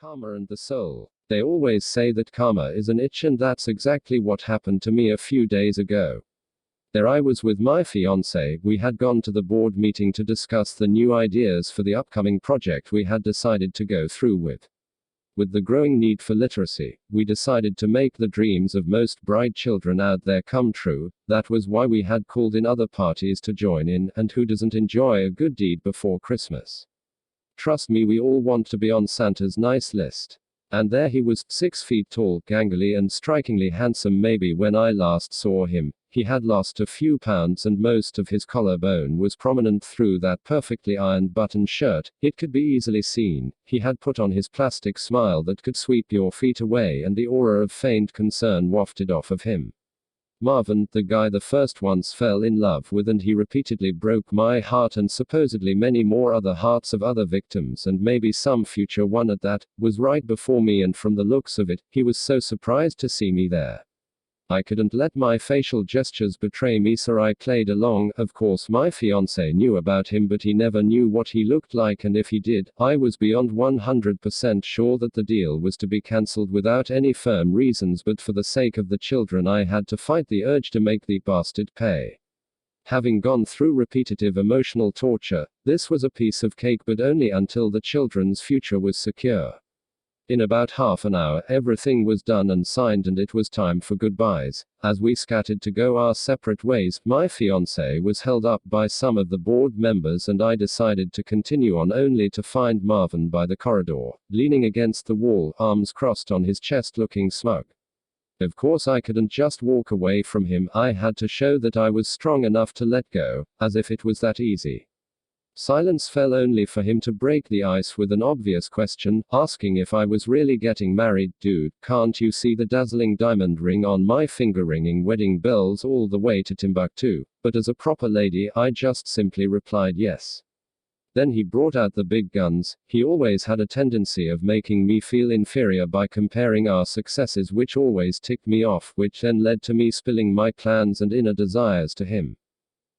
Karma and the soul. They always say that karma is an itch, and that's exactly what happened to me a few days ago. There I was with my fiance. We had gone to the board meeting to discuss the new ideas for the upcoming project we had decided to go through with. With the growing need for literacy, we decided to make the dreams of most bright children out there come true. That was why we had called in other parties to join in, and who doesn't enjoy a good deed before Christmas? Trust me, we all want to be on Santa's nice list. And there he was, 6 feet tall, gangly and strikingly handsome. Maybe when I last saw him, he had lost a few pounds and most of his collarbone was prominent through that perfectly ironed button shirt. It could be easily seen. He had put on his plastic smile that could sweep your feet away, and the aura of feigned concern wafted off of him. Marvin, the guy the first once fell in love with, and he repeatedly broke my heart and supposedly many more other hearts of other victims, and maybe some future one at that, was right before me, and from the looks of it, he was so surprised to see me there. I couldn't let my facial gestures betray me, so I played along. Of course my fiancé knew about him, but he never knew what he looked like, and if he did, I was beyond 100% sure that the deal was to be cancelled without any firm reasons, but for the sake of the children I had to fight the urge to make the bastard pay. Having gone through repetitive emotional torture, this was a piece of cake, but only until the children's future was secure. In about half an hour, everything was done and signed, and it was time for goodbyes. As we scattered to go our separate ways, my fiancé was held up by some of the board members, and I decided to continue on, only to find Marvin by the corridor, leaning against the wall, arms crossed on his chest, looking smug. Of course I couldn't just walk away from him. I had to show that I was strong enough to let go, as if it was that easy. Silence fell, only for him to break the ice with an obvious question, asking if I was really getting married. Dude, can't you see the dazzling diamond ring on my finger, ringing wedding bells all the way to Timbuktu? But as a proper lady, I just simply replied yes. Then he brought out the big guns. He always had a tendency of making me feel inferior by comparing our successes, which always ticked me off, which then led to me spilling my plans and inner desires to him.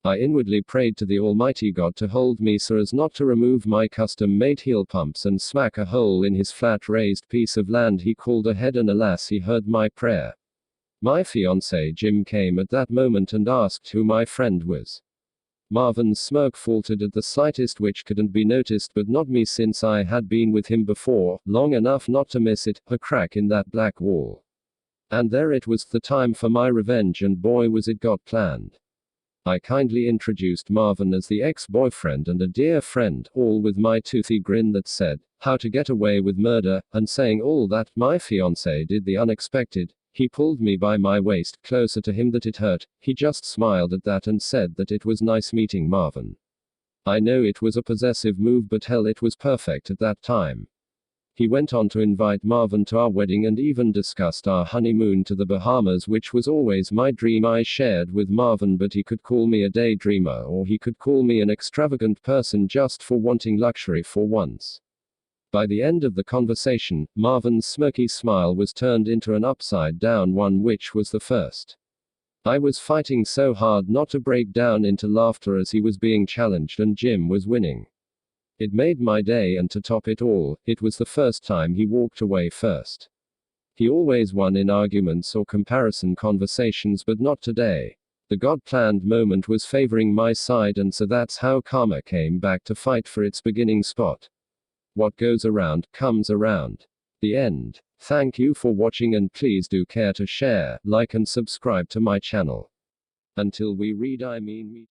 I inwardly prayed to the Almighty God to hold me so as not to remove my custom-made heel pumps and smack a hole in his flat raised piece of land he called a head, and alas, he heard my prayer. My fiancé Jim came at that moment and asked who my friend was. Marvin's smirk faltered at the slightest, which couldn't be noticed, but not me, since I had been with him before, long enough not to miss it, a crack in that black wall. And there it was, the time for my revenge, and boy was it got planned. I kindly introduced Marvin as the ex-boyfriend and a dear friend, all with my toothy grin that said, "How to get away with murder," and saying all that, my fiancé did the unexpected. He pulled me by my waist, closer to him that it hurt. He just smiled at that and said that it was nice meeting Marvin. I know it was a possessive move, but hell, it was perfect at that time. He went on to invite Marvin to our wedding and even discussed our honeymoon to the Bahamas, which was always my dream. I shared with Marvin, but he could call me a daydreamer, or he could call me an extravagant person just for wanting luxury for once. By the end of the conversation, Marvin's smirky smile was turned into an upside-down one, which was the first. I was fighting so hard not to break down into laughter as he was being challenged and Jim was winning. It made my day, and to top it all, it was the first time he walked away first. He always won in arguments or comparison conversations, but not today. The God-planned moment was favoring my side, and so that's how karma came back to fight for its beginning spot. What goes around, comes around. The end. Thank you for watching, and please do care to share, like and subscribe to my channel. Until we read, I mean meet.